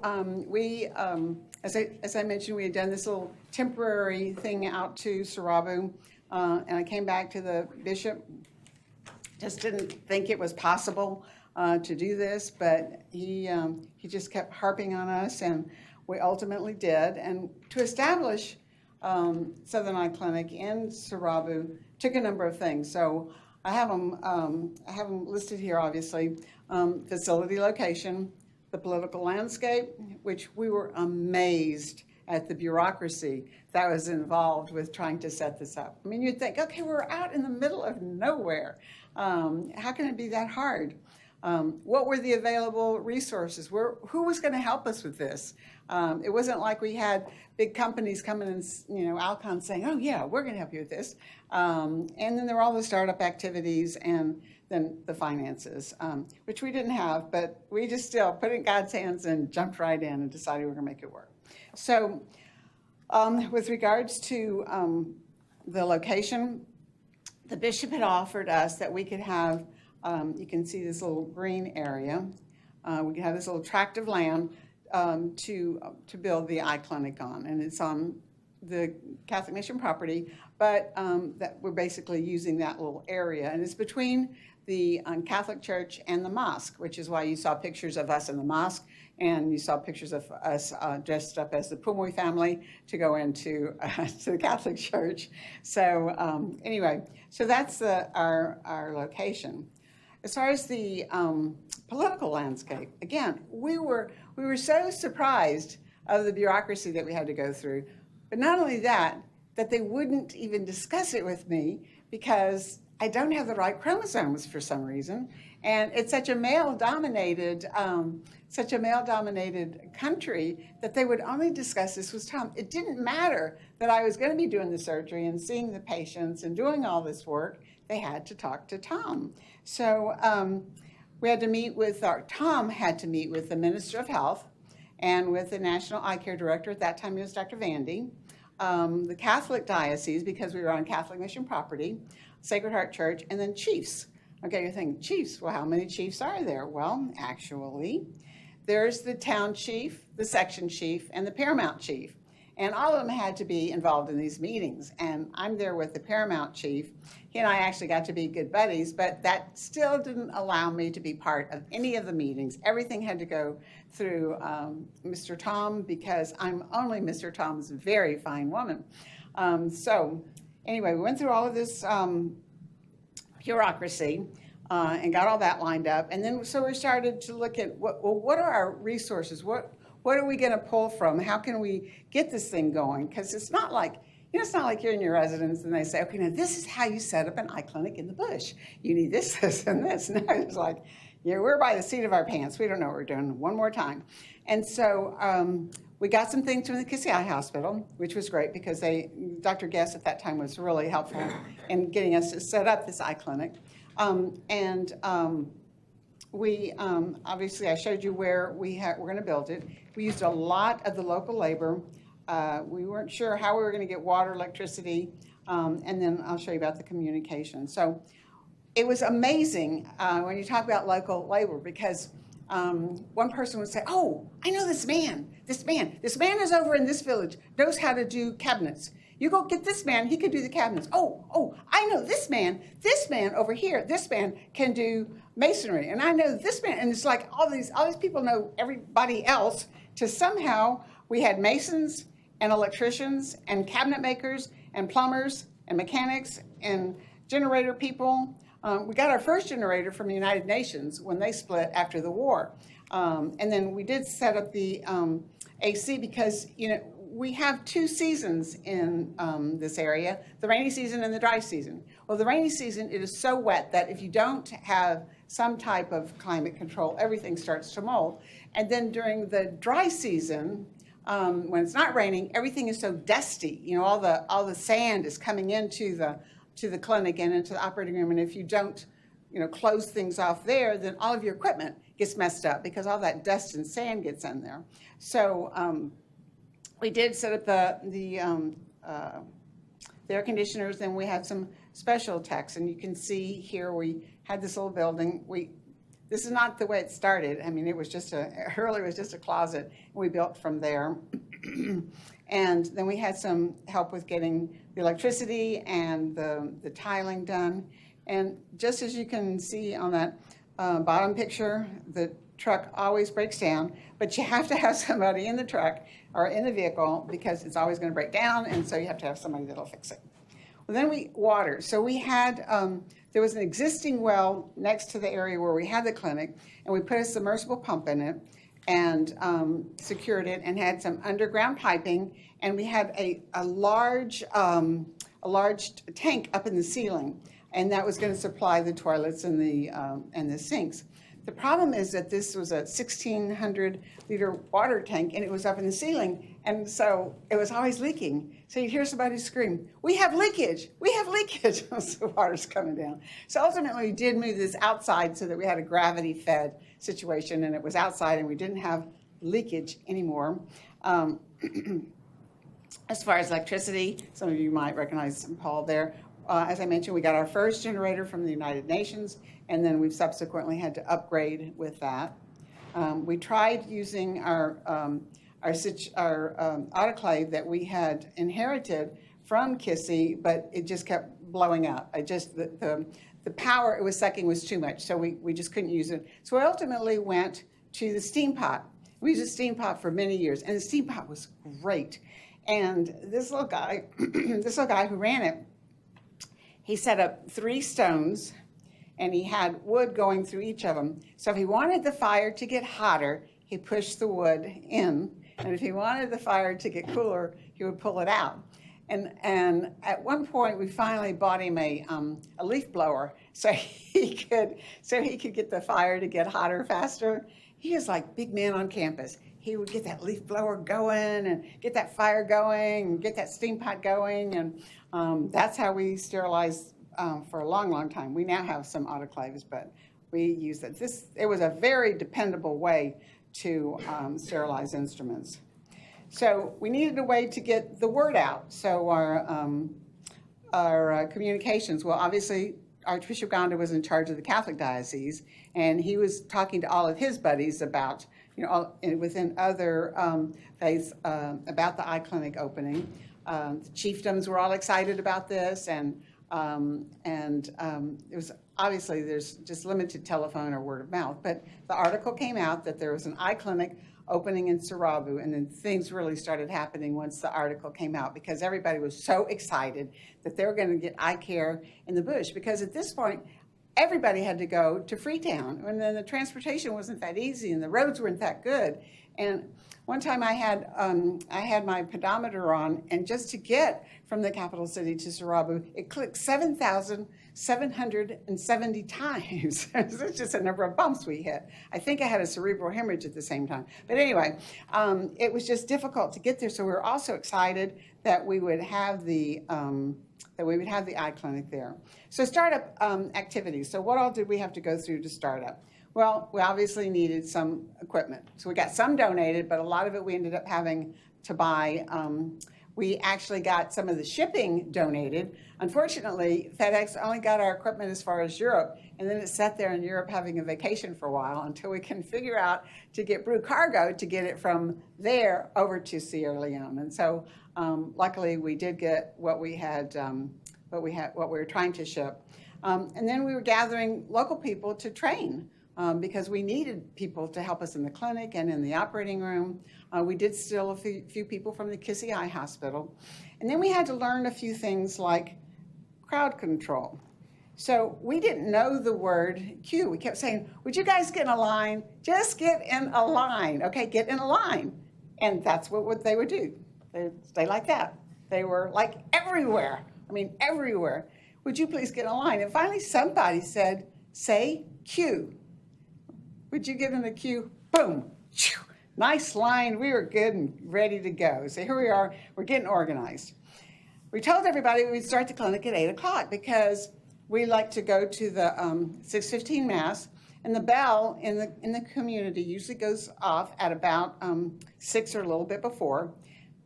as I mentioned, we had done this little temporary thing out to Sarabu, and I came back to the bishop. Just didn't think it was possible to do this, but he just kept harping on us, and we ultimately did. And to establish Southern Eye Clinic in Sarabu took a number of things. So I have them listed here, obviously. Facility location, the political landscape, which we were amazed at the bureaucracy that was involved with trying to set this up. I mean, you'd think, okay, we're out in the middle of nowhere. How can it be that hard? What were the available resources? Who was going to help us with this? It wasn't like we had big companies coming and, Alcon saying, oh yeah, we're going to help you with this. And then there were all the startup activities and then the finances, which we didn't have, but we just still put it in God's hands and jumped right in and decided we were going to make it work. So with regards to the location, the bishop had offered us that we could have, you can see this little green area, we could have this little tract of land to build the eye clinic on, and it's on the Catholic Mission property, but that we're basically using that little area, and it's between the Catholic Church and the mosque, which is why you saw pictures of us in the mosque, and you saw pictures of us dressed up as the Pumoy family to go into to the Catholic Church. So anyway, so that's our location. As far as the political landscape, again, we were so surprised of the bureaucracy that we had to go through. But not only that they wouldn't even discuss it with me because I don't have the right chromosomes for some reason, and it's such a male-dominated country that they would only discuss this with Tom. It didn't matter that I was going to be doing the surgery and seeing the patients and doing all this work. They had to talk to Tom. So we had to meet with Tom had to meet with the Minister of Health and with the National Eye Care Director. At that time, it was Dr. Vandy. The Catholic diocese, because we were on Catholic Mission property, Sacred Heart Church, and then chiefs. Okay, you're thinking, chiefs, well, how many chiefs are there? Well, actually, there's the town chief, the section chief, and the paramount chief. And all of them had to be involved in these meetings. And I'm there with the paramount chief. He and I actually got to be good buddies, but that still didn't allow me to be part of any of the meetings. Everything had to go through Mr. Tom because I'm only Mr. Tom's very fine woman. So anyway, we went through all of this bureaucracy and got all that lined up. And then so we started to look at what are our resources? What are we going to pull from? How can we get this thing going? Because it's not like, it's not like you're in your residence and they say, okay, now this is how you set up an eye clinic in the bush. You need this, this, and this. No, it's like, we're by the seat of our pants. We don't know what we're doing. One more time. And so we got some things from the Kissy Eye Hospital, which was great because Dr. Guest at that time was really helpful in getting us to set up this eye clinic. We obviously, I showed you where we're going to build it. We used a lot of the local labor. We weren't sure how we were going to get water, electricity, and then I'll show you about the communication. So it was amazing when you talk about local labor because one person would say, oh, I know this man is over in this village, knows how to do cabinets. You go get this man, he can do the cabinets. Oh, I know this man over here, this man can do masonry. And I know this man, and it's like all these people know everybody else to somehow we had masons and electricians and cabinet makers and plumbers and mechanics and generator people. We got our first generator from the United Nations when they split after the war. And then we did set up the AC because, we have two seasons in this area, the rainy season and the dry season. Well, the rainy season, it is so wet that if you don't have some type of climate control, everything starts to mold. And then during the dry season, when it's not raining, everything is so dusty. All the sand is coming into the clinic and into the operating room. And if you don't, close things off there, then all of your equipment gets messed up because all that dust and sand gets in there. So we did set up the air conditioners, and we had some special techs. And you can see here we had this little building. this is not the way it started. I mean, it was just earlier it was just a closet, and we built from there. And then we had some help with getting the electricity and the tiling done. And just as you can see on that bottom picture, the truck always breaks down, but you have to have somebody in the truck or in the vehicle because it's always going to break down, and so you have to have somebody that'll fix it. Well, then water. So we had, there was an existing well next to the area where we had the clinic, and we put a submersible pump in it and secured it and had some underground piping, and we had a large tank up in the ceiling, and that was going to supply the toilets and the sinks. The problem is that this was a 1,600-liter water tank, and it was up in the ceiling, and so it was always leaking. So you'd hear somebody scream, "We have leakage! We have leakage!" So water's coming down. So ultimately, we did move this outside so that we had a gravity-fed situation, and it was outside, and we didn't have leakage anymore. As far as electricity, some of you might recognize Paul there. As I mentioned, we got our first generator from the United Nations, and then we've subsequently had to upgrade with that. We tried using our autoclave that we had inherited from Kissy, but it just kept blowing out. The power it was sucking was too much, so we just couldn't use it. So we ultimately went to the steam pot. We used a steam pot for many years, and the steam pot was great. And this little guy, who ran it, he set up 3 stones, and he had wood going through each of them. So if he wanted the fire to get hotter, he pushed the wood in, and if he wanted the fire to get cooler, he would pull it out. And at one point, we finally bought him a leaf blower so he could get the fire to get hotter faster. He was like big man on campus. He would get that leaf blower going and get that fire going and get that steam pot going, and that's how we sterilized for a long, long time. We now have some autoclaves, but we use that. It was a very dependable way to sterilize instruments. So we needed a way to get the word out. So our communications, well, obviously Archbishop Gonda was in charge of the Catholic diocese, and he was talking to all of his buddies about, within other faiths, about the eye clinic opening. The chiefdoms were all excited about this, and it was obviously there's just limited telephone or word of mouth, but the article came out that there was an eye clinic opening in Sarabu, and then things really started happening once the article came out because everybody was so excited that they were going to get eye care in the bush, because at this point everybody had to go to Freetown, and then the transportation wasn't that easy and the roads weren't that good. And one time I had my pedometer on, and just to get from the capital city to Sarabu, it clicked 7,770 times. That's just a number of bumps we hit. I think I had a cerebral hemorrhage at the same time. But anyway, it was just difficult to get there. So we were also excited that we would have the eye clinic there. So startup activities. So what all did we have to go through to start up? Well, we obviously needed some equipment. So we got some donated, but a lot of it we ended up having to buy. We actually got some of the shipping donated. Unfortunately, FedEx only got our equipment as far as Europe, and then it sat there in Europe having a vacation for a while until we can figure out to get Brew Cargo to get it from there over to Sierra Leone. And so luckily we did get what we were trying to ship. And then we were gathering local people to train. Because we needed people to help us in the clinic and in the operating room. We did steal a few people from the Kissy Eye Hospital. And then we had to learn a few things like crowd control. So we didn't know the word cue. We kept saying, "Would you guys get in a line? Just get in a line. Okay, get in a line." And that's what they would do. They'd stay like that. They were like everywhere. I mean, everywhere. "Would you please get in a line?" And finally somebody said, "Say cue." "Would you get in the queue?" Boom. Nice line. We were good and ready to go. So here we are. We're getting organized. We told everybody we'd start the clinic at 8 o'clock because we like to go to the 6:15 Mass, and the bell in the community usually goes off at about 6 or a little bit before.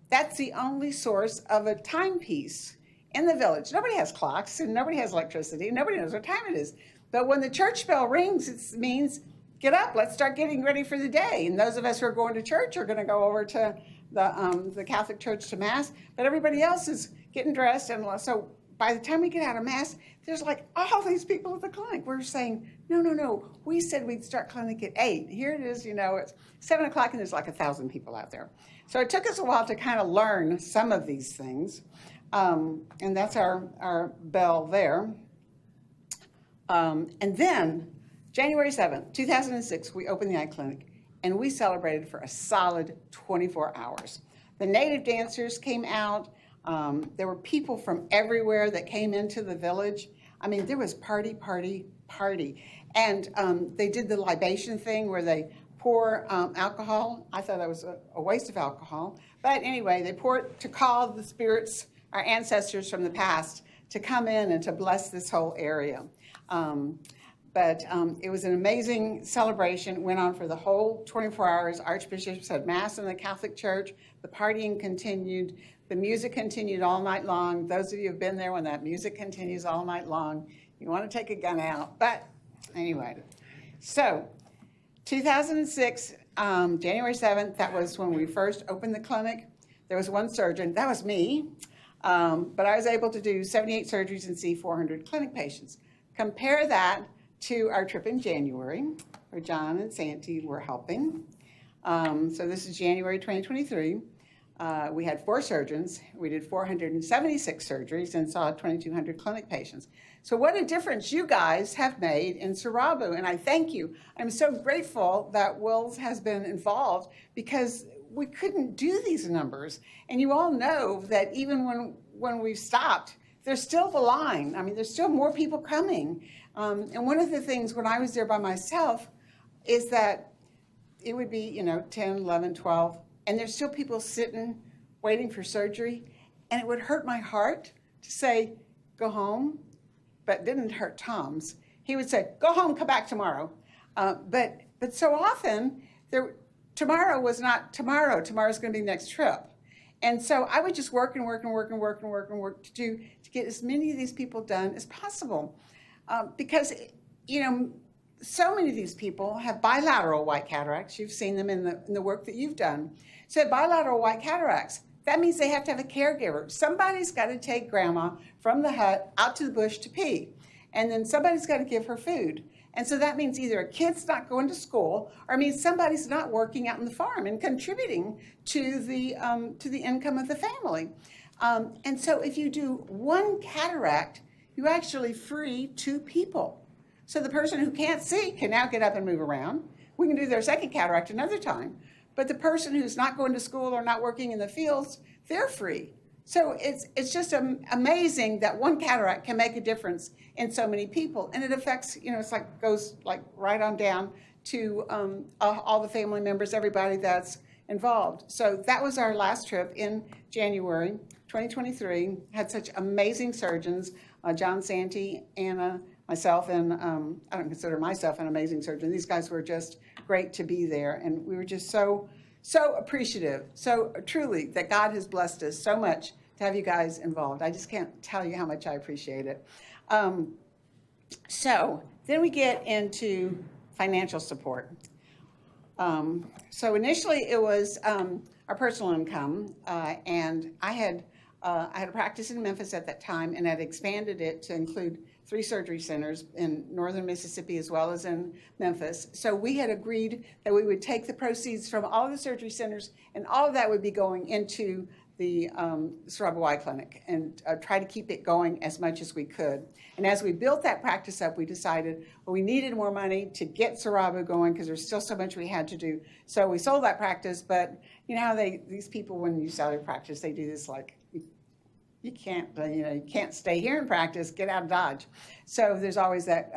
That's the only source of a timepiece in the village. Nobody has clocks, and nobody has electricity, and nobody knows what time it is. But when the church bell rings, it means get up, let's start getting ready for the day. And those of us who are going to church are going to go over to the Catholic Church to Mass, but everybody else is getting dressed. And so by the time we get out of Mass, there's like all these people at the clinic. We're saying, no, we said we'd start clinic at 8. Here it is, it's 7 o'clock and there's like 1,000 people out there. So it took us a while to kind of learn some of these things. And that's our bell there. And then January 7th, 2006, we opened the eye clinic, and we celebrated for a solid 24 hours. The native dancers came out. There were people from everywhere that came into the village. I mean, there was party. And they did the libation thing where they pour alcohol. I thought that was a waste of alcohol. But anyway, they pour it to call the spirits, our ancestors from the past, to come in and to bless this whole area. But it was an amazing celebration. It went on for the whole 24 hours. Archbishops had Mass in the Catholic Church. The partying continued. The music continued all night long. Those of you who have been there when that music continues all night long, you want to take a gun out. But anyway, so 2006, January 7th, that was when we first opened the clinic. There was one surgeon. That was me. But I was able to do 78 surgeries and see 400 clinic patients. Compare that to our trip in January, where John and Santy were helping. So this is January 2023. We had 4 surgeons. We did 476 surgeries and saw 2,200 clinic patients. So what a difference you guys have made in Sarabu, and I thank you. I'm so grateful that Wills has been involved because we couldn't do these numbers. And you all know that even when we've stopped, there's still the line. I mean, there's still more people coming. And one of the things when I was there by myself is that it would be, 10, 11, 12, and there's still people sitting, waiting for surgery. And it would hurt my heart to say, go home, but it didn't hurt Tom's. He would say, go home, come back tomorrow. But so often, tomorrow was not tomorrow. Tomorrow's going to be the next trip. And so I would just work to get as many of these people done as possible. Because, so many of these people have bilateral white cataracts. You've seen them in the work that you've done. So bilateral white cataracts, that means they have to have a caregiver. Somebody's got to take grandma from the hut out to the bush to pee. And then somebody's got to give her food. And so that means either a kid's not going to school, or it means somebody's not working out on the farm and contributing to the income of the family. And so if you do one cataract, you actually free 2 people. So the person who can't see can now get up and move around. We can do their second cataract another time. But the person who's not going to school or not working in the fields, they're free. So it's just amazing that one cataract can make a difference in so many people. And it affects, it's like goes like right on down to all the family members, everybody that's involved. So that was our last trip in January 2023. Had such amazing surgeons, John, Santy, Anna, myself, and I don't consider myself an amazing surgeon. These guys were just great to be there. And we were just so appreciative, so truly that God has blessed us so much to have you guys involved. I just can't tell you how much I appreciate it. So then we get into financial support. So initially it was our personal income, and I had a practice in Memphis at that time, and had expanded it to include 3 surgery centers in northern Mississippi as well as in Memphis. So we had agreed that we would take the proceeds from all of the surgery centers, and all of that would be going into the Sarabu Eye Clinic, and try to keep it going as much as we could. And as we built that practice up, we decided, well, we needed more money to get Sarabu going because there's still so much we had to do. So we sold that practice, but you know how these people, when you sell your practice, they do this like, you can't stay here and practice, get out of Dodge. So there's always that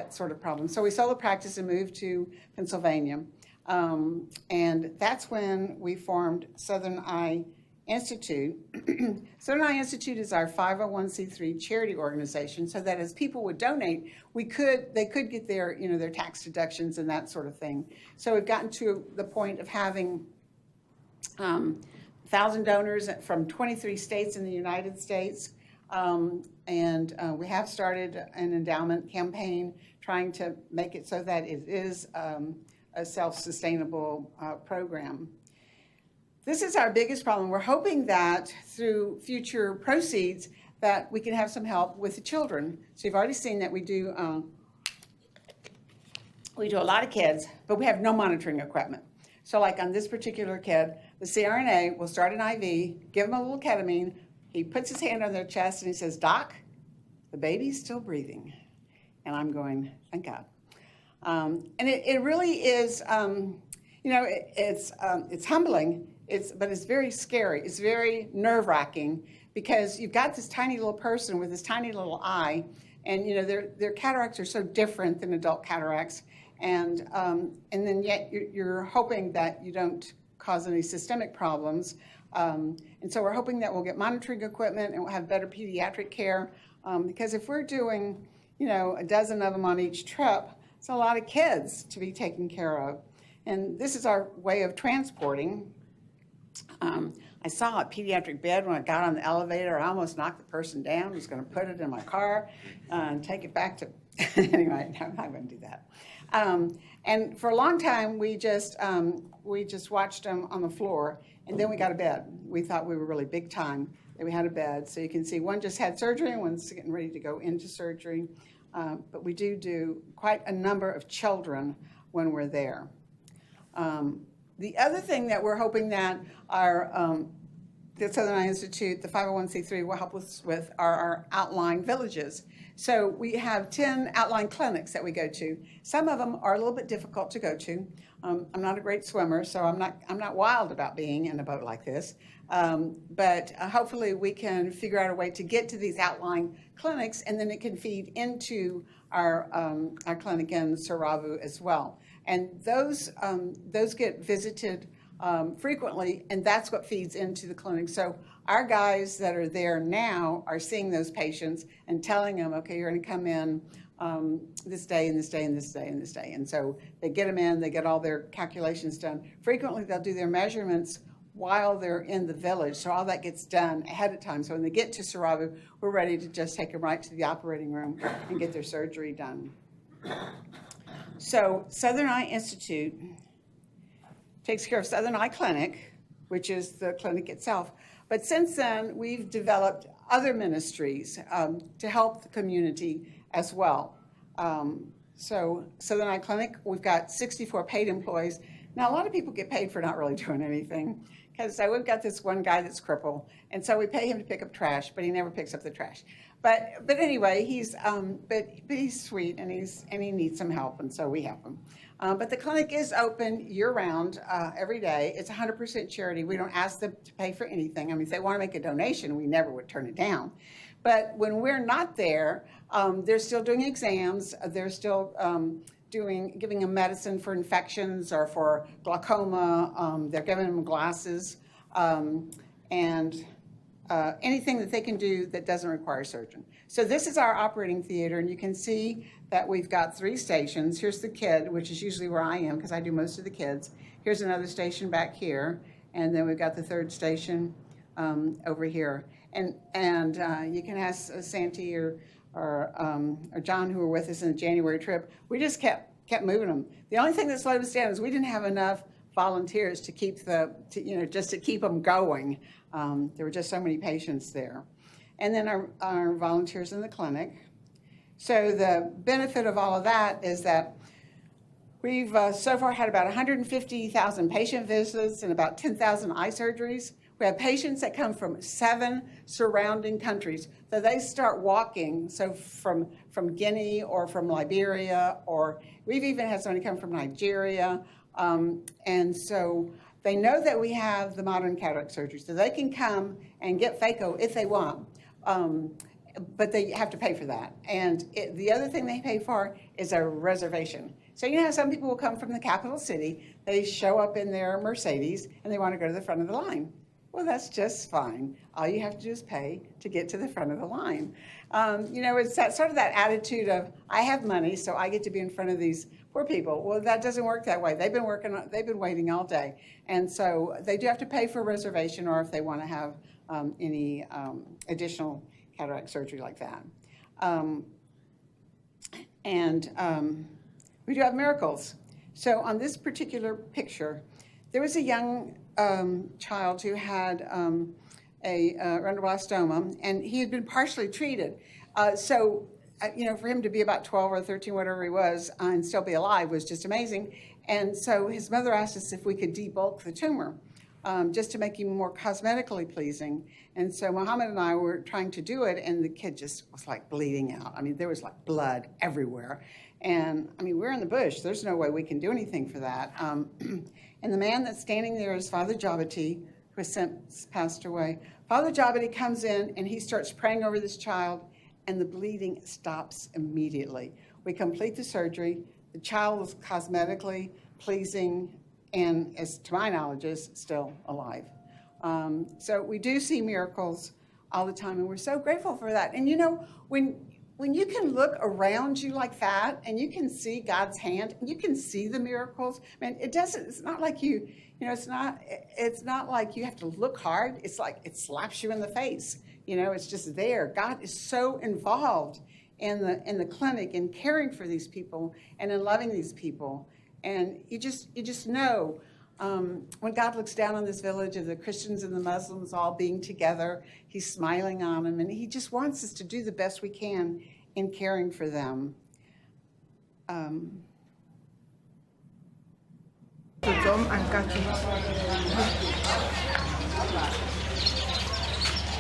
sort of problem. So we sold the practice and moved to Pennsylvania. And that's when we formed Southern Eye Institute. Southern Eye Institute is our 501c3 charity organization, so that as people would donate, they could get their tax deductions and that sort of thing. So we've gotten to the point of having 1,000 donors from 23 states in the United States. We have started an endowment campaign trying to make it so that it is a self-sustainable program. This is our biggest problem. We're hoping that through future proceeds that we can have some help with the children. So you've already seen that we do a lot of kids, but we have no monitoring equipment. So like on this particular kid, the CRNA will start an IV, give him a little ketamine. He puts his hand on their chest and he says, "Doc, the baby's still breathing." And I'm going, thank God. And it really is, it's humbling, but it's very scary. It's very nerve-wracking because you've got this tiny little person with this tiny little eye, and their cataracts are so different than adult cataracts, and then yet you're hoping that you don't cause any systemic problems. And so we're hoping that we'll get monitoring equipment and we'll have better pediatric care, because if we're doing a dozen of them on each trip, it's a lot of kids to be taken care of. And this is our way of transporting. I saw a pediatric bed when I got on the elevator. I almost knocked the person down. I was going to put it in my car and take it back to, anyway, no, I'm not going to do that. And for a long time, we just watched them on the floor, and then we got a bed. We thought we were really big time that we had a bed. So you can see one just had surgery and one's getting ready to go into surgery. But we do quite a number of children when we're there. The other thing that we're hoping that the Southern Eye Institute, the 501c3, will help us with are our outlying villages. So we have 10 outlying clinics that we go to. Some of them are a little bit difficult to go to. I'm not a great swimmer, so I'm not wild about being in a boat like this. But hopefully we can figure out a way to get to these outlying clinics, and then it can feed into our clinic in Saravu as well. And those get visited frequently, and that's what feeds into the clinic. So our guys that are there now are seeing those patients and telling them, okay, you're going to come in this day and this day and this day and this day. And so they get them in, they get all their calculations done. Frequently they'll do their measurements while they're in the village, so all that gets done ahead of time. So when they get to Saravu, we're ready to just take them right to the operating room and get their surgery done. So Southern Eye Institute takes care of Southern Eye Clinic, which is the clinic itself. But since then, we've developed other ministries to help the community as well. So Southern Eye Clinic, we've got 64 paid employees. Now, a lot of people get paid for not really doing anything, because we've got this one guy that's crippled, and so we pay him to pick up trash, but he never picks up the trash. But anyway, he's sweet, and he needs some help, and so we help him. But the clinic is open year-round, every day. It's 100% charity. We don't ask them to pay for anything. I mean, if they want to make a donation, we never would turn it down. But when we're not there, they're still doing exams. They're still giving them medicine for infections or for glaucoma. They're giving them glasses, and anything that they can do that doesn't require a surgeon. So this is our operating theater, and you can see that we've got 3 stations. Here's the kid, which is usually where I am because I do most of the kids. Here's another station back here, and then we've got the 3rd station over here. And you can ask Santi or John, who were with us in the January trip. We just kept moving them. The only thing that slowed us down is we didn't have enough volunteers to keep just to keep them going. There were just so many patients there. And then our volunteers in the clinic. So the benefit of all of that is that we've so far had about 150,000 patient visits and about 10,000 eye surgeries. We have patients that come from 7 surrounding countries. So they start walking, so from Guinea or from Liberia, or we've even had somebody come from Nigeria. And so they know that we have the modern cataract surgery, so they can come and get phaco if they want. But they have to pay for that. And the other thing they pay for is a reservation. So you know how some people will come from the capital city, they show up in their Mercedes, and they want to go to the front of the line. Well, that's just fine. All you have to do is pay to get to the front of the line. It's that sort of that attitude of, I have money, so I get to be in front of these poor people. Well, that doesn't work that way. They've been waiting all day. And so they do have to pay for a reservation, or if they want to have any additional cataract surgery like that. And we do have miracles. So on this particular picture, there was a young child who had a retinoblastoma, and he had been partially treated. For him to be about 12 or 13, whatever he was, and still be alive was just amazing. And so his mother asked us if we could debulk the tumor, just to make him more cosmetically pleasing. And so Muhammad and I were trying to do it, and the kid just was like bleeding out. I mean, there was like blood everywhere. And I mean, we're in the bush. There's no way we can do anything for that. And the man that's standing there is Father Jabati, who has since passed away. Father Jabati comes in, and he starts praying over this child, and the bleeding stops immediately. We complete the surgery. The child is cosmetically pleasing, and as to my knowledge, is still alive. So we do see miracles all the time, and we're so grateful for that. And when you can look around you like that, and you can see God's hand, and you can see the miracles, man, it's not like it's not like you have to look hard. It's like it slaps you in the face. It's just there. God is so involved in the clinic, in caring for these people and in loving these people. And you just know when God looks down on this village of the Christians and the Muslims all being together, he's smiling on them, and he just wants us to do the best we can in caring for them. To Tom and Cathy.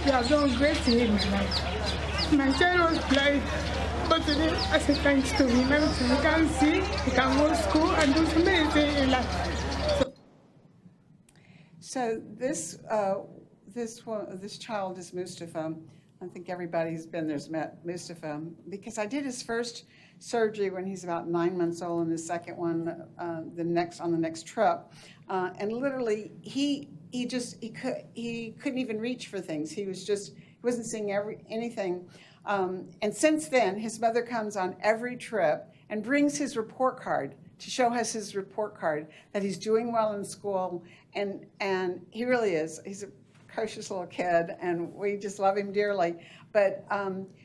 They have done great things in my life. My child was blind, but today, as a thanks to him, everything he can see, he can go to school and do so many things in life. So this child is Mustafa. I think everybody who's been there's met Mustafa, because I did his first surgery when he's about 9 months old, and his second one on the next trip. And literally, he couldn't even reach for things. He wasn't seeing anything. And since then, his mother comes on every trip and brings his report card to show us his report card that he's doing well in school, and he really is. He's a precocious little kid, and we just love him dearly. But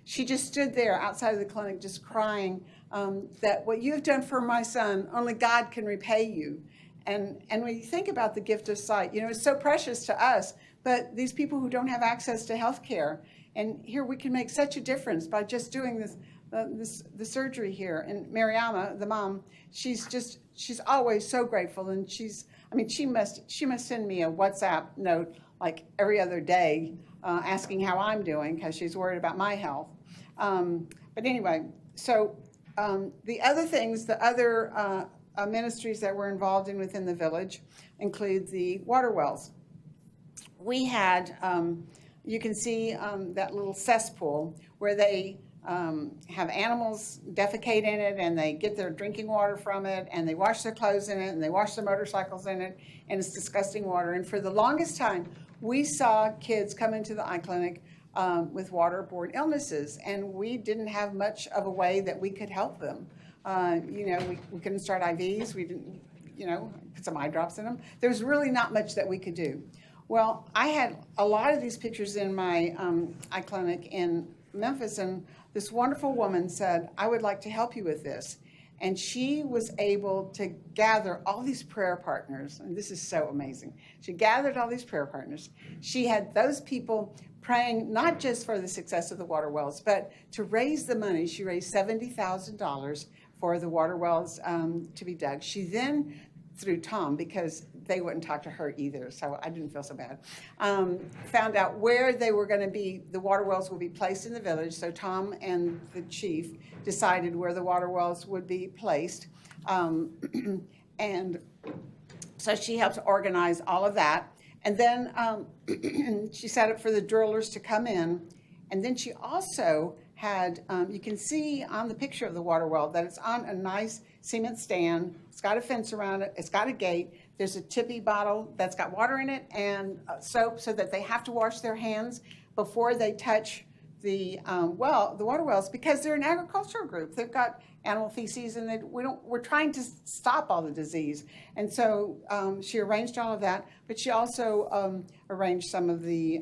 she just stood there outside of the clinic just crying that what you've done for my son, only God can repay you. And when you think about the gift of sight, it's so precious to us, but these people who don't have access to health care, and here we can make such a difference by just doing the surgery here. And Mariama, the mom, she's always so grateful, and she must send me a WhatsApp note like every other day asking how I'm doing, because she's worried about my health. But anyway, so the other ministries that we're involved in within the village include the water wells. We had, you can see that little cesspool where they have animals defecate in it, and they get their drinking water from it, and they wash their clothes in it, and they wash their motorcycles in it, and it's disgusting water. And for the longest time, we saw kids come into the eye clinic with waterborne illnesses, and we didn't have much of a way that we could help them. We couldn't start IVs. We didn't, put some eye drops in them. There was really not much that we could do. Well, I had a lot of these pictures in my eye clinic in Memphis, and this wonderful woman said, I would like to help you with this. And she was able to gather all these prayer partners, and this is so amazing. She gathered all these prayer partners. She had those people praying not just for the success of the water wells, but to raise the money. She raised $70,000 for the water wells to be dug. She then, through Tom, because they wouldn't talk to her either, so I didn't feel so bad, found out where they were going to be, the water wells would be placed in the village. So Tom and the chief decided where the water wells would be placed. And so she helped organize all of that. And then she set up for the drillers to come in. And then she also had, you can see on the picture of the water well that it's on a nice cement stand. It's got a fence around it. It's got a gate. There's a tippy bottle that's got water in it and soap, so that they have to wash their hands before they touch the water wells because they're an agricultural group. They've got animal feces, and we're trying to stop all the disease. And so she arranged all of that, but she also arranged some of the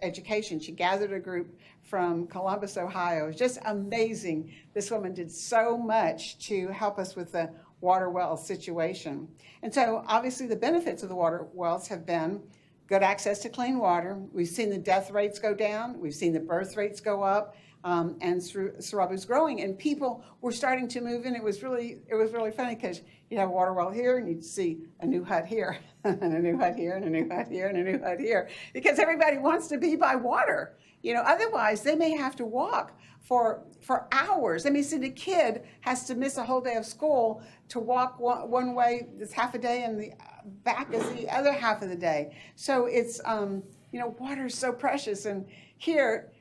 education. She gathered a group from Columbus, Ohio. It's just amazing. This woman did so much to help us with the water well situation. And so obviously the benefits of the water wells have been good access to clean water. We've seen the death rates go down. We've seen the birth rates go up. And Sarabu's growing, and people were starting to move in. It was really funny because you'd have a water well here, and you'd see a new hut here, and a new hut here, and a new hut here, and a new hut here, because everybody wants to be by water. Otherwise they may have to walk for hours. I mean, so the kid has to miss a whole day of school to walk one way this half a day, and the back is the other half of the day. So it's water is so precious, and here,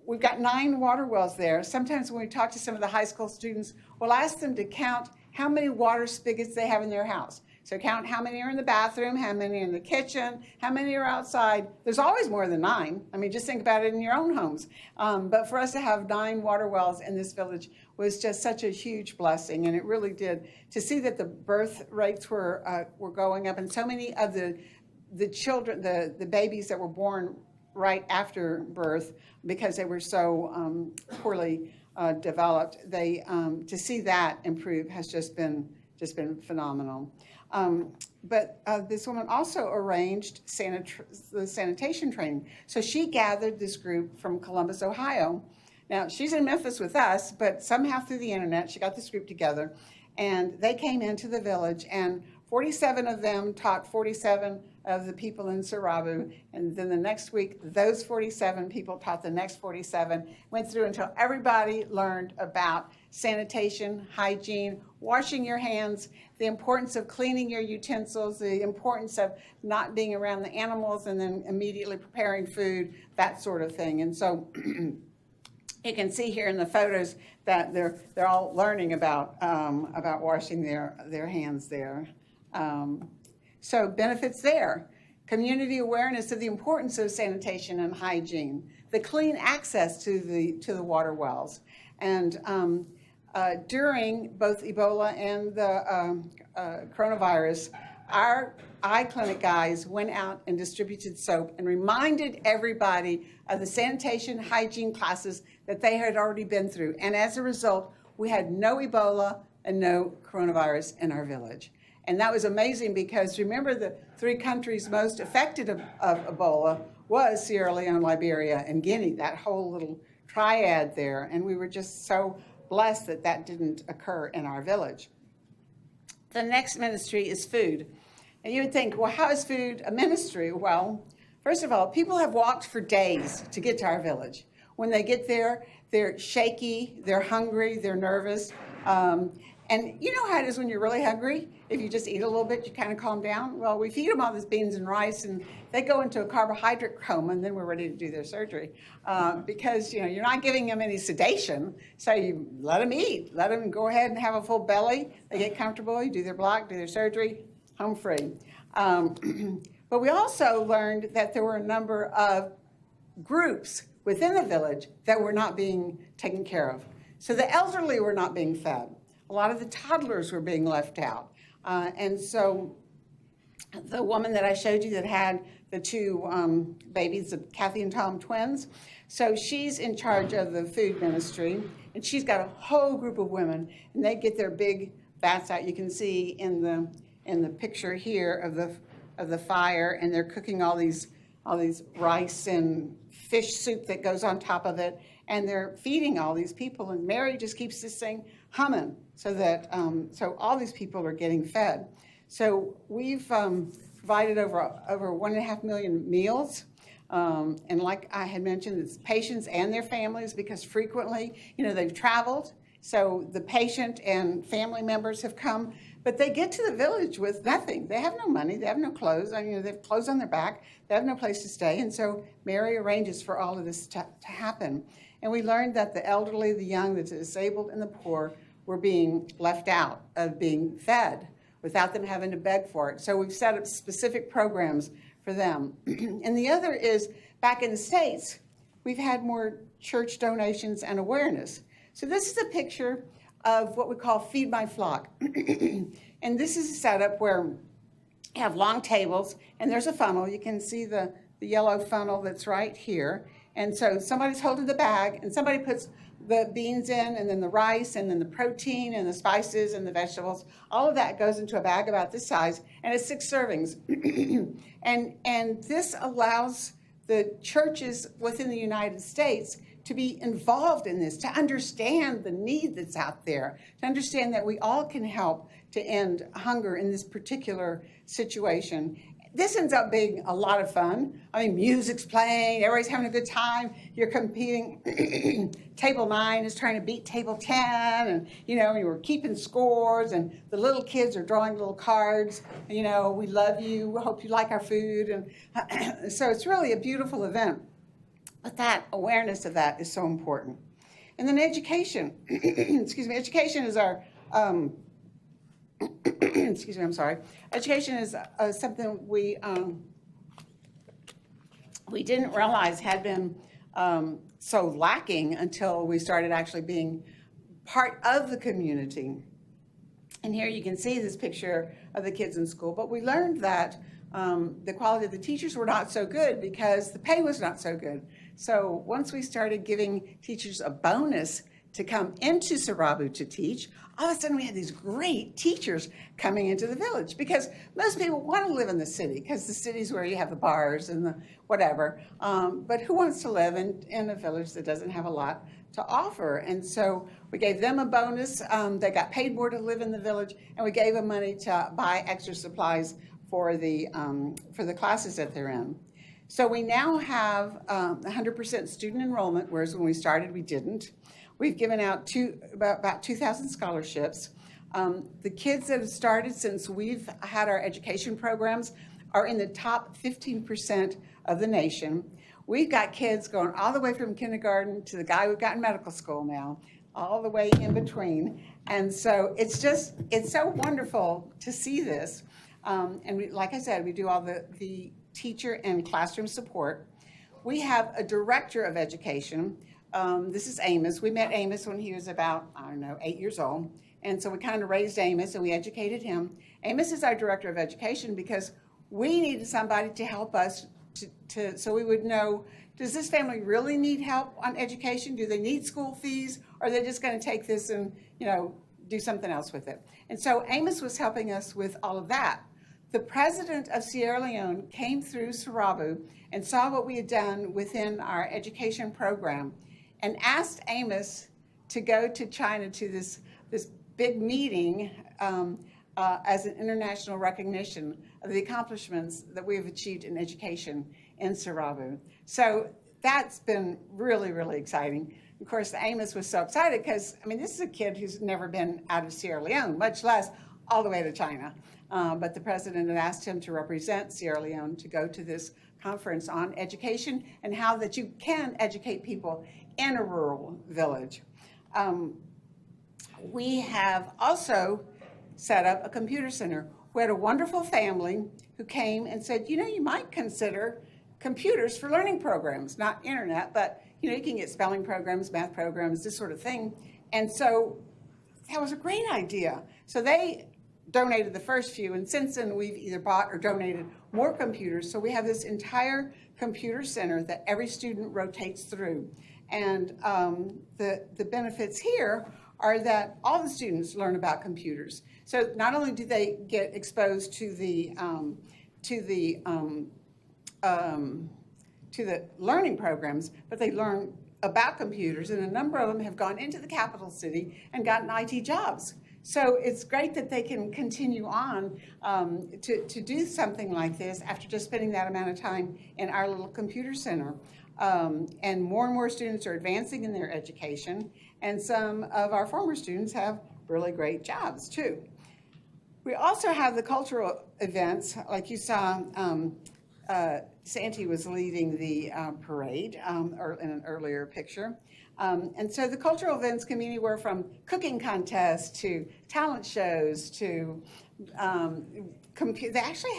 we've got 9 water wells there. Sometimes when we talk to some of the high school students, we'll ask them to count how many water spigots they have in their house. So count how many are in the bathroom, how many are in the kitchen, how many are outside. There's always more than 9. I mean, just think about it in your own homes. But for us to have 9 water wells in this village was just such a huge blessing, and it really did. To see that the birth rates were going up, and so many of the children, the babies that were born right after birth, because they were so poorly developed, to see that improve has just been phenomenal. But this woman also arranged the sanitation training. So she gathered this group from Columbus, Ohio. Now, she's in Memphis with us, but somehow through the internet, she got this group together, and they came into the village, and 47 of them taught 47 of the people in Sarabu, and then the next week, those 47 people taught the next 47, went through until everybody learned about sanitation, hygiene, washing your hands, the importance of cleaning your utensils, the importance of not being around the animals and then immediately preparing food, that sort of thing. And so you can see here in the photos that they're all learning about washing their hands there. So benefits there: community awareness of the importance of sanitation and hygiene, the clean access to the water wells, and during both Ebola and the coronavirus, our eye clinic guys went out and distributed soap and reminded everybody of the sanitation hygiene classes that they had already been through. And as a result, we had no Ebola and no coronavirus in our village. And that was amazing because remember, the 3 countries most affected of Ebola was Sierra Leone, Liberia, and Guinea, that whole little triad there. And we were just so blessed that that didn't occur in our village. The next ministry is food. And you would think, well, how is food a ministry? Well, first of all, people have walked for days to get to our village. When they get there, they're shaky, they're hungry, they're nervous. And you know how it is when you're really hungry? If you just eat a little bit, you kind of calm down. Well, we feed them all this beans and rice, and they go into a carbohydrate coma, and then we're ready to do their surgery. Because you're not giving them any sedation, so you let them eat. Let them go ahead and have a full belly. They get comfortable, you do their block, do their surgery, home free. But we also learned that there were a number of groups within the village that were not being taken care of. So the elderly were not being fed. A lot of the toddlers were being left out. And so the woman that I showed you that had the 2 babies, the Cathy and Tom twins, so she's in charge of the food ministry, and she's got a whole group of women, and they get their big vats out. You can see in the picture here of the fire, and they're cooking all these rice and fish soup that goes on top of it, and they're feeding all these people. And Mary just keeps this thing humming so that so all these people are getting fed. So we've provided over 1.5 million meals. And like I had mentioned, it's patients and their families, because frequently, they've traveled. So the patient and family members have come, but they get to the village with nothing. They have no money, they have no clothes. They have clothes on their back, they have no place to stay. And so Mary arranges for all of this to happen. And we learned that the elderly, the young, the disabled, and the poor were being left out of being fed without them having to beg for it. So we've set up specific programs for them. And the other is, back in the States, we've had more church donations and awareness. So this is a picture of what we call Feed My Flock. And this is a setup where you have long tables, and there's a funnel. You can see the yellow funnel that's right here. And so somebody's holding the bag, and somebody puts the beans in, and then the rice, and then the protein, and the spices, and the vegetables. All of that goes into a bag about this size, and it's 6 servings. and this allows the churches within the United States to be involved in this, to understand the need that's out there, to understand that we all can help to end hunger in this particular situation. This ends up being a lot of fun. I mean, music's playing, everybody's having a good time. You're competing. Table 9 is trying to beat table 10, and you're keeping scores, and the little kids are drawing little cards. We love you. We hope you like our food, and so it's really a beautiful event. But that awareness of that is so important. And then education. Excuse me. Education is our. Excuse me, I'm sorry. Education is something we didn't realize had been so lacking until we started actually being part of the community. And here you can see this picture of the kids in school. But we learned that the quality of the teachers were not so good because the pay was not so good. So once we started giving teachers a bonus to come into Sarabu to teach, all of a sudden we had these great teachers coming into the village, because most people want to live in the city because the city's where you have the bars and the whatever. But who wants to live in a village that doesn't have a lot to offer? And so we gave them a bonus. They got paid more to live in the village, and we gave them money to buy extra supplies for the classes that they're in. So we now have 100% student enrollment, whereas when we started we didn't. We've given out about 2,000 scholarships. The kids that have started since we've had our education programs are in the top 15% of the nation. We've got kids going all the way from kindergarten to the guy we've got in medical school now, all the way in between. And so it's so wonderful to see this. And like I said, we do all the teacher and classroom support. We have a director of education. This is Amos. We met Amos when he was about, 8 years old. And so we kind of raised Amos and we educated him. Amos is our director of education because we needed somebody to help us so we would know, does this family really need help on education? Do they need school fees? Or are they just going to take this and, do something else with it? And so Amos was helping us with all of that. The president of Sierra Leone came through Sarabu and saw what we had done within our education program and asked Amos to go to China to this big meeting as an international recognition of the accomplishments that we have achieved in education in Sarabu. So that's been really, really exciting. Of course, Amos was so excited because, this is a kid who's never been out of Sierra Leone, much less all the way to China. But the president had asked him to represent Sierra Leone to go to this conference on education and how that you can educate people in a rural village. We have also set up a computer center. We had a wonderful family who came and said, you might consider computers for learning programs, not internet, but you can get spelling programs, math programs, this sort of thing. And so that was a great idea. So they donated the first few, and since then we've either bought or donated more computers. So we have this entire computer center that every student rotates through. And the benefits here are that all the students learn about computers. So not only do they get exposed to the learning programs, but they learn about computers, and a number of them have gone into the capital city and gotten IT jobs. So it's great that they can continue on to do something like this after just spending that amount of time in our little computer center. And more students are advancing in their education, and some of our former students have really great jobs too. We also have the cultural events, like you saw. Santi was leading the parade or in an earlier picture. And so the cultural events can be anywhere from cooking contests to talent shows to they actually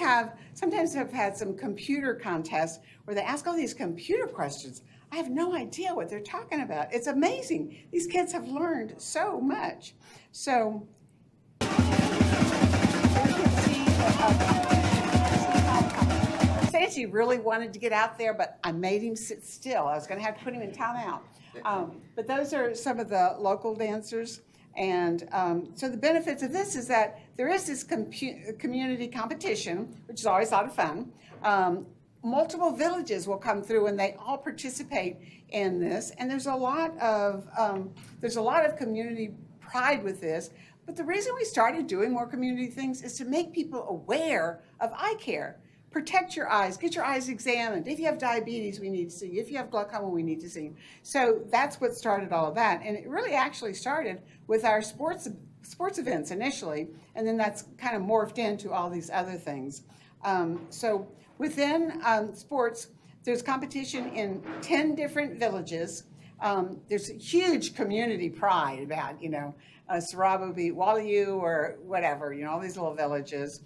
sometimes have had some computer contests where they ask all these computer questions. I have no idea what they're talking about. It's amazing. These kids have learned so much. So Sanchi really wanted to get out there, but I made him sit still. I was going to have to put him in timeout. But those are some of the local dancers. And so the benefits of this is that there is this community competition, which is always a lot of fun. Multiple villages will come through and they all participate in this. And there's a lot of community pride with this. But the reason we started doing more community things is to make people aware of eye care. Protect your eyes, get your eyes examined. If you have diabetes, we need to see you. If you have glaucoma, we need to see you. So that's what started all of that. And it really actually started with our sports events initially, and then that's kind of morphed into all these other things. So within sports, there's competition in 10 different villages. There's a huge community pride about, Sarabo beat Waliyu or whatever, all these little villages.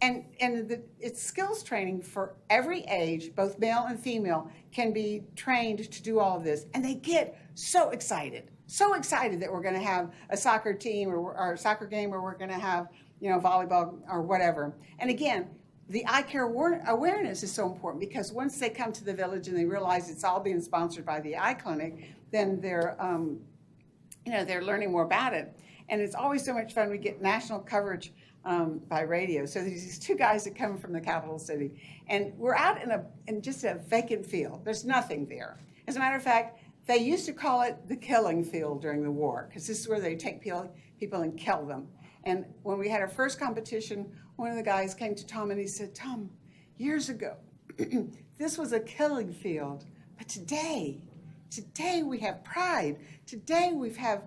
It's skills training for every age, both male and female, can be trained to do all of this. And they get so excited that we're going to have a soccer team or a soccer game, or we're going to have, volleyball or whatever. And again, the eye care awareness is so important, because once they come to the village and they realize it's all being sponsored by the eye clinic, then they're learning more about it. And it's always so much fun. We get national coverage by radio. So there's these two guys that come from the capital city, and we're out in just a vacant field. There's nothing there. As a matter of fact, they used to call it the killing field during the war, because this is where they take people and kill them. And when we had our first competition, one of the guys came to Tom and he said, "Tom, years ago, this was a killing field, but today we have pride. Today we have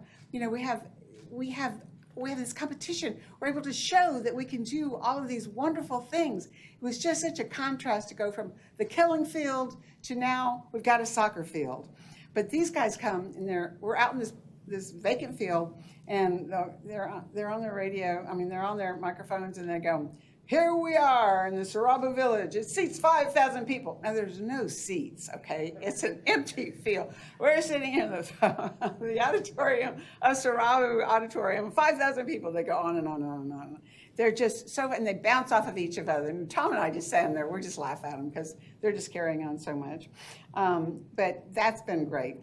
this competition. We're able to show that we can do all of these wonderful things." It was just such a contrast to go from the killing field to now we've got a soccer field. But these guys come and we're out in this vacant field, and they're on their radio. They're on their microphones, and they go, "Here we are in the Sarabo village. It seats 5,000 people." Now, there's no seats, okay? It's an empty field. We're sitting in the auditorium of Sarabo Auditorium, 5,000 people. They go on and on and on and on. They're just and they bounce off of each other. And Tom and I just stand there. We just laugh at them because they're just carrying on so much. But that's been great.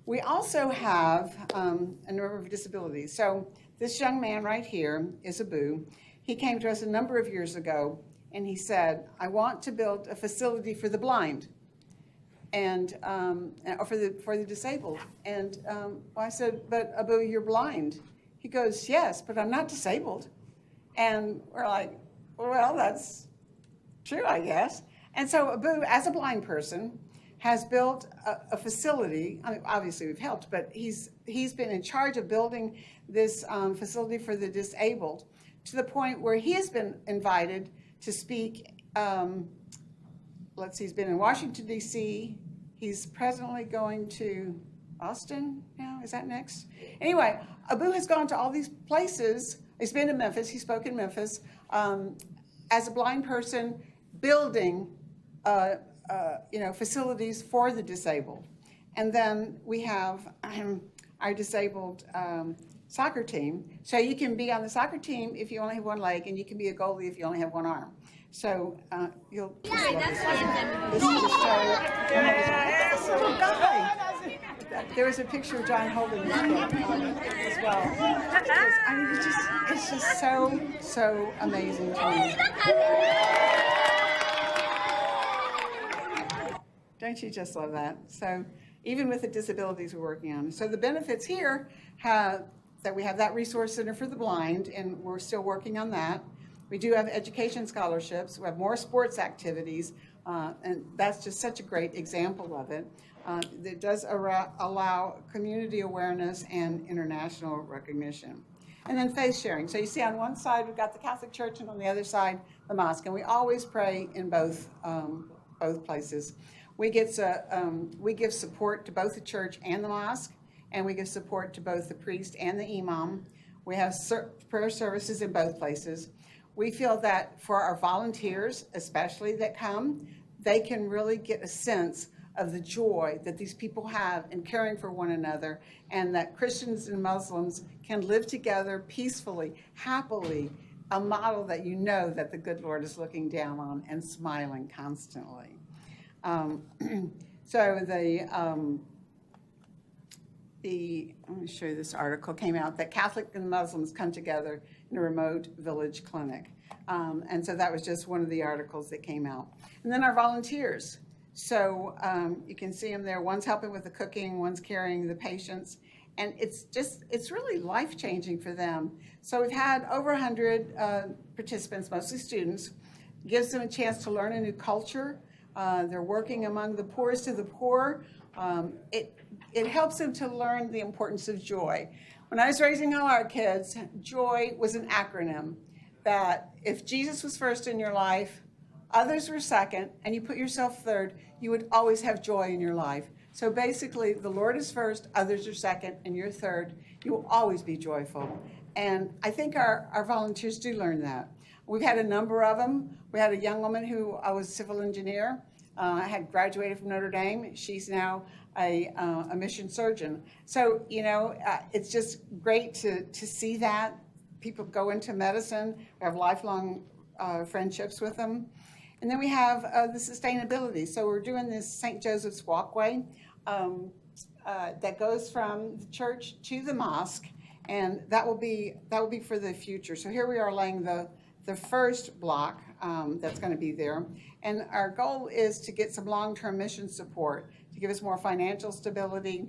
We also have a number of disabilities. So this young man right here is Abu. He came to us a number of years ago, and he said, "I want to build a facility for the blind, and or for the disabled." And I said, "But Abu, you're blind." He goes, "Yes, but I'm not disabled." And we're like, "Well, that's true, I guess." And so Abu, as a blind person, has built a facility. Obviously we've helped, but he's been in charge of building this facility for the disabled, to the point where he has been invited to speak. He's been in Washington, D.C. He's presently going to Austin now. Is that next? Anyway, Abu has gone to all these places. He's been to Memphis. He spoke in Memphis as a blind person, building facilities for the disabled. And then we have our disabled soccer team. So you can be on the soccer team if you only have one leg, and you can be a goalie if you only have one arm. So you'll just love this. This is just so little guy. There was a picture of John holding this book as well. It's just so amazing to me. Don't you just love that? So even with the disabilities we're working on. So the benefits here that we have that resource center for the blind, and we're still working on that. We do have education scholarships. We have more sports activities, and that's just such a great example of it. That does allow community awareness and international recognition. And then faith sharing. So you see on one side we've got the Catholic Church, and on the other side the mosque. And we always pray in both places. We give support to both the church and the mosque, and we give support to both the priest and the imam. We have prayer services in both places. We feel that for our volunteers, especially that come, they can really get a sense of the joy that these people have in caring for one another, and that Christians and Muslims can live together peacefully, happily, a model that you know that the good Lord is looking down on and smiling constantly. So let me show you this article came out that Catholic and Muslims come together in a remote village clinic. And so that was just one of the articles that came out. And then our volunteers. So you can see them there. One's helping with the cooking, one's carrying the patients. And it's really life-changing for them. So we've had over 100 participants, mostly students. Gives them a chance to learn a new culture. They're working among the poorest of the poor. It helps them to learn the importance of joy. When I was raising all our kids, joy was an acronym that if Jesus was first in your life, others were second, and you put yourself third, you would always have joy in your life. So basically, the Lord is first, others are second, and you're third. You will always be joyful. And I think our volunteers do learn that. We've had a number of them. We had a young woman who was a civil engineer, had graduated from Notre Dame. She's now a mission surgeon. So, it's just great to see that. People go into medicine. We have lifelong friendships with them. And then we have the sustainability. So we're doing this St. Joseph's Walkway that goes from the church to the mosque, and that will be for the future. So here we are laying the first block that's going to be there. And our goal is to get some long-term mission support to give us more financial stability,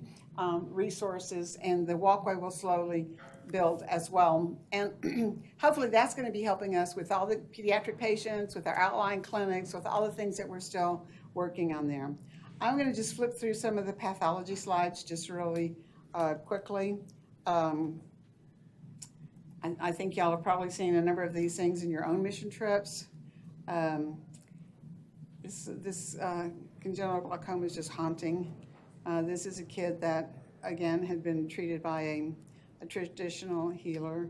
resources, and the walkway will slowly build as well. And hopefully that's going to be helping us with all the pediatric patients, with our outlying clinics, with all the things that we're still working on there. I'm going to just flip through some of the pathology slides just really quickly. I think y'all have probably seen a number of these things in your own mission trips. This congenital glaucoma is just haunting. This is a kid that, again, had been treated by a traditional healer.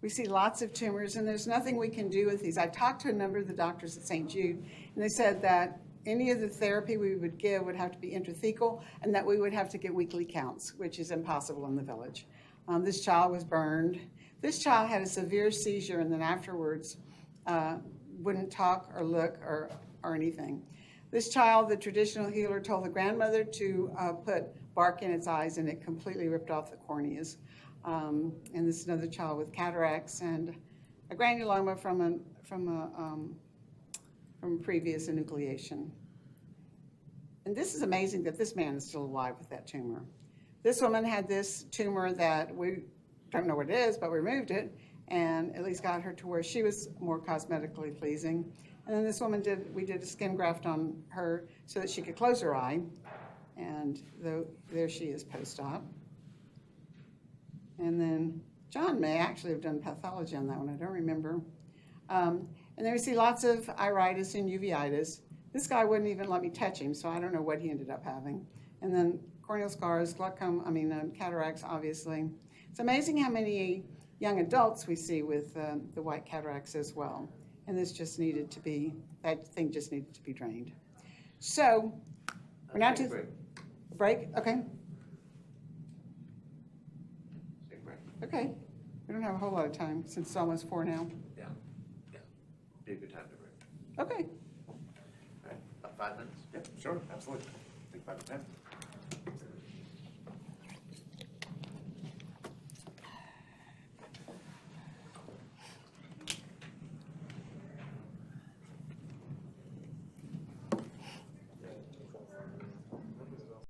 We see lots of tumors, and there's nothing we can do with these. I talked to a number of the doctors at St. Jude, and they said that any of the therapy we would give would have to be intrathecal, and that we would have to get weekly counts, which is impossible in the village. This child was burned. This child had a severe seizure, and then afterwards wouldn't talk or look or anything. This child, the traditional healer told the grandmother to put bark in its eyes, and it completely ripped off the corneas. And this is another child with cataracts and a granuloma from previous enucleation. And this is amazing that this man is still alive with that tumor. This woman had this tumor that we don't know what it is, but we removed it, and at least got her to where she was more cosmetically pleasing. And then this woman we did a skin graft on her so that she could close her eye, and there she is post-op. And then John may actually have done pathology on that one, I don't remember. And then we see lots of iritis and uveitis. This guy wouldn't even let me touch him, so I don't know what he ended up having. And then corneal scars, glaucoma, cataracts, obviously. It's amazing how many young adults we see with the white cataracts as well. And that thing just needed to be drained. So, we're now to break, okay. Okay, we don't have a whole lot of time since it's almost 4 now. Yeah, be a good time to break. Okay. All right, about 5 minutes? Yep, sure, absolutely. I think 5 to 10.